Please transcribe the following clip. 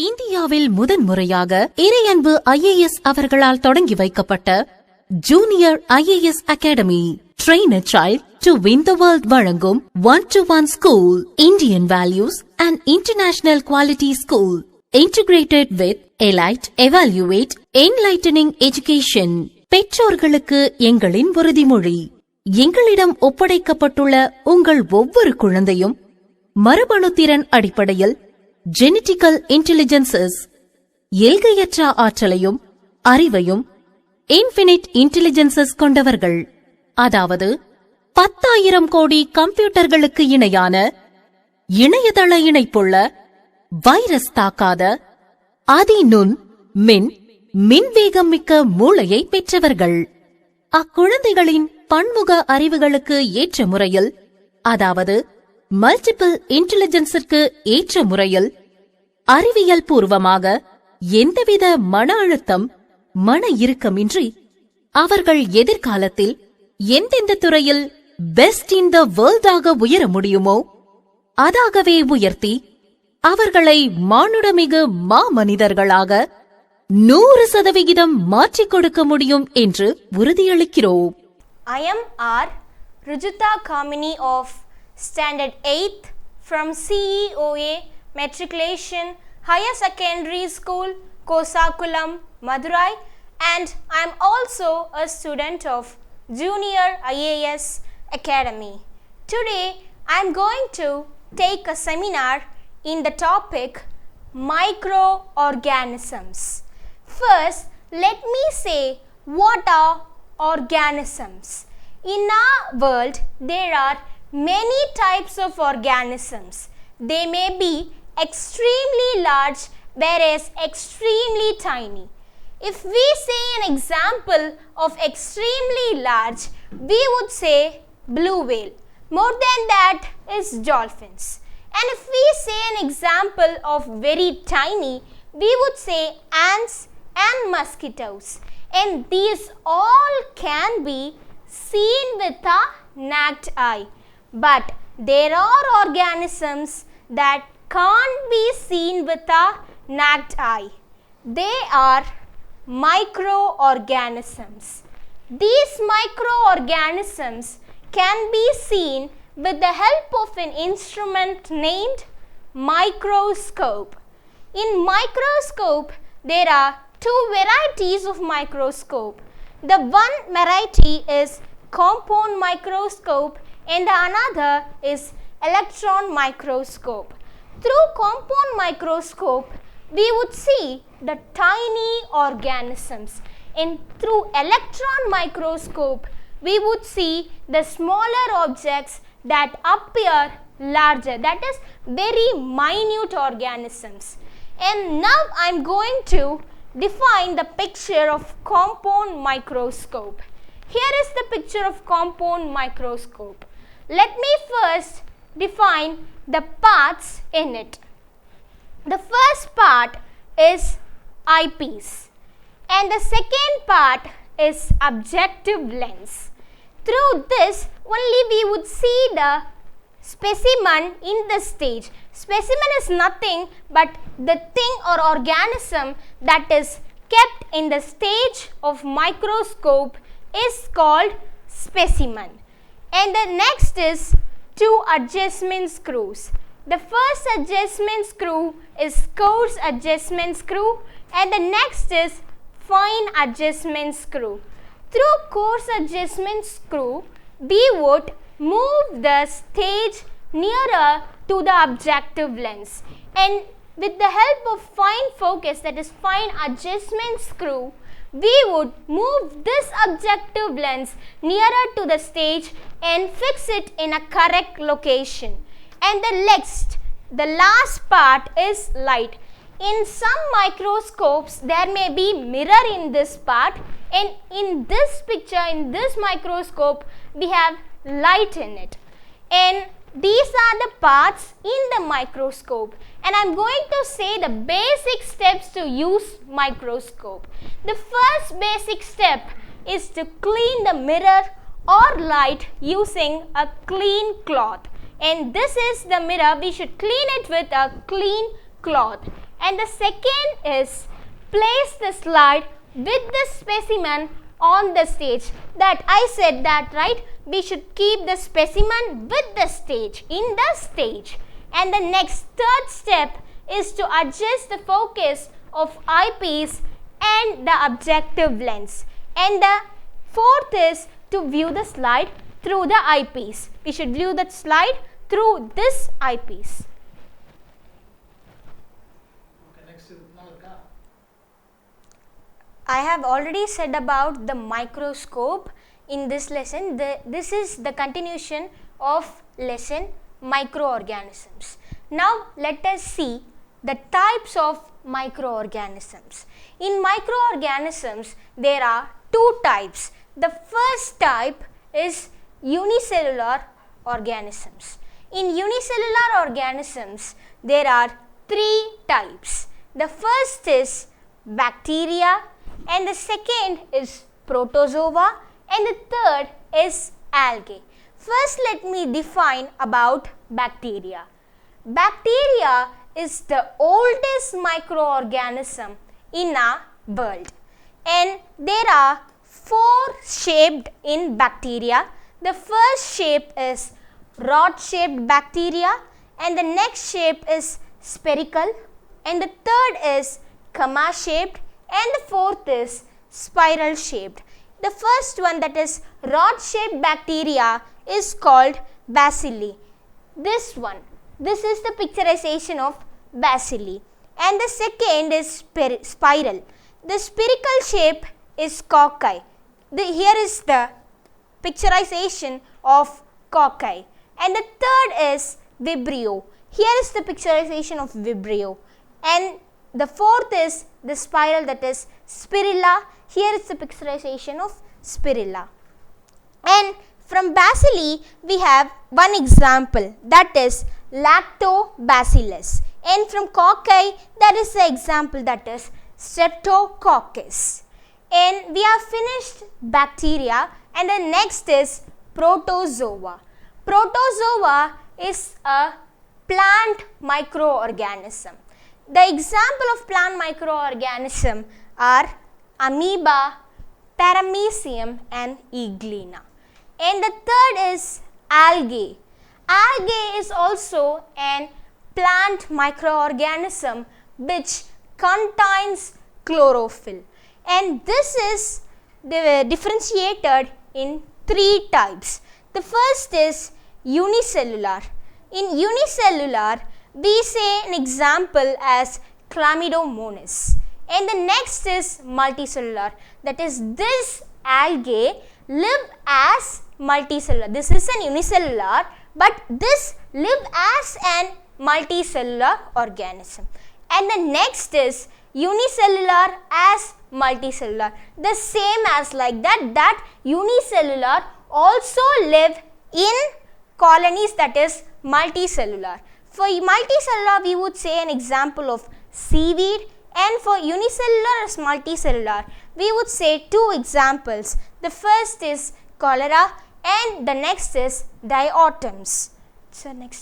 இந்தியாவில் முதன்முறையாக இறையன்பு IAS அவர்களால் தொடங்கி வைக்கப்பட்ட junior IAS academy Train a Child to Win the World வழங்கும் 1-to-1 School Indian Values and International Quality School Integrated with Elite Evaluate Enlightening Education. பெற்றோர்களுக்கு எங்களின் உறுதிமொழி. எங்களிடம் ஒப்படைக்கப்பட்டுள்ள உங்கள் ஒவ்வொரு குழந்தையும் மரபணுத்திறன் அடிப்படையில் ஜெனடிக்கல் இன்டெலிஜென்சஸ் எல்கையற்ற ஆற்றலையும் அறிவையும் இன்ஃபினிட் இன்டெலிஜென்சஸ் கொண்டவர்கள். அதாவது 10,000 கோடி கம்ப்யூட்டர்களுக்கு இணையான இணையதள இணைப்புள்ள வைரஸ் தாக்காத அதிநுண் மின்வேகம் மிக்க மூளையை பெற்றவர்கள். அக்குழந்தைகளின் பன்முக அறிவுகளுக்கு ஏற்ற முறையில், அதாவது மல்டிபிள் இன்டெலிஜென்ஸிற்கு ஏற்ற முறையில் அறிவியல் பூர்வமாக எந்தவித மன அழுத்தம் மன இறுக்கமின்றி அவர்கள் எதிர்காலத்தில் எந்தெந்த துறையில் பெஸ்ட் இன் த வேர்ல்டாக உயர முடியுமோ அதாகவே உயர்த்தி அவர்களை மானுடமிகு மாமனிதர்களாக 100% மாற்றிக் கொடுக்க முடியும் என்று உறுதியளிக்கிறோம். I am R. Rujita Kamini of Standard 8th from CEOA Matriculation Higher Secondary School, Kosakulam, Madurai, and I am also a student of Junior IAS Academy. Today I am going to take a seminar in the topic microorganisms. First, let me say what are organisms. In our world, there are many types of organisms. They may be extremely large, whereas extremely tiny. If we say an example of extremely large, we would say blue whale. More than that is dolphins. And if we say an example of very tiny, we would say ants and mosquitoes. And these all can be seen with a naked eye. But there are organisms that can't be seen with a naked eye. They are microorganisms. These microorganisms can be seen with the help of an instrument named microscope. In microscope, there are two varieties of microscope. The one variety is compound microscope and the another is electron microscope. Through compound microscope, we would see the tiny organisms, and through electron microscope, we would see the smaller objects that appear larger, that is very minute organisms. And now I am going to define the picture of compound microscope. Here is the picture of compound microscope. Let me first define the parts in it. The first part is eyepiece and the second part is objective lens. Through this only we would see the specimen in the stage. Specimen is nothing but the thing or organism that is kept in the stage of microscope is called specimen. And the next is two adjustment screws. The first adjustment screw is coarse adjustment screw and the next is fine adjustment screw. Through coarse adjustment screw, we would move the stage nearer to the objective lens, and with the help of fine focus, that is fine adjustment screw, we would move this objective lens nearer to the stage and fix it in a correct location. And the last part is light. In some microscopes, there may be mirror in this part, and in this picture, in this microscope, we have light in it. And these are the parts in the microscope, and I am going to say the basic steps to use microscope. The first basic step is to clean the mirror or light using a clean cloth. And this is the mirror. We should clean it with a clean cloth. and the second is place the slide with the specimen on the stage. That I said that, right? We should keep the specimen with the stage, in the stage. And the next third step is to adjust the focus of eyepiece and the objective lens. And the fourth is to view the slide through the eyepiece. We should view the slide through this eyepiece. I have already said about the microscope in this lesson. This is the continuation of lesson microorganisms. Now let us see the types of microorganisms. In microorganisms there are two types. The first type is unicellular organisms. In unicellular organisms there are three types. The first is bacteria, and the second is protozoa, and the third is algae. First let me define about bacteria. Bacteria is the oldest microorganism in our world, and there are four shaped in bacteria. The first shape is rod shaped bacteria, and the next shape is spherical, and the third is comma shaped, and the fourth is spiral shaped. The first one, that is rod shaped bacteria, is called bacilli. This one, this is the picturization of bacilli, and the second is spiral. The spherical shape is cocci. Here is the picturization of cocci, and the third is vibrio. Here is the picturization of vibrio, and the fourth is the spiral, that is spirilla. Here is the picturization of spirilla. And from bacilli we have one example, that is lactobacillus, and from cocci that is the example, that is streptococcus. And we have finished bacteria, and the next is protozoa. Protozoa is a plant microorganism. The example of plant microorganism are amoeba, paramecium, and euglena. And the third is algae. Algae is also a plant microorganism which contains chlorophyll, and this is differentiated in three types. The first is unicellular. In unicellular we say an example as Chlamydomonas, and the next is multicellular, that is this algae live as multicellular. This is an unicellular, but this live as an multicellular organism. And the next is unicellular as multicellular, the same as like that unicellular also live in colonies, that is multicellular. For multicellular we would say an example of seaweed, and for unicellular as multicellular we would say two examples. The first is cholera and the next is diatoms. So next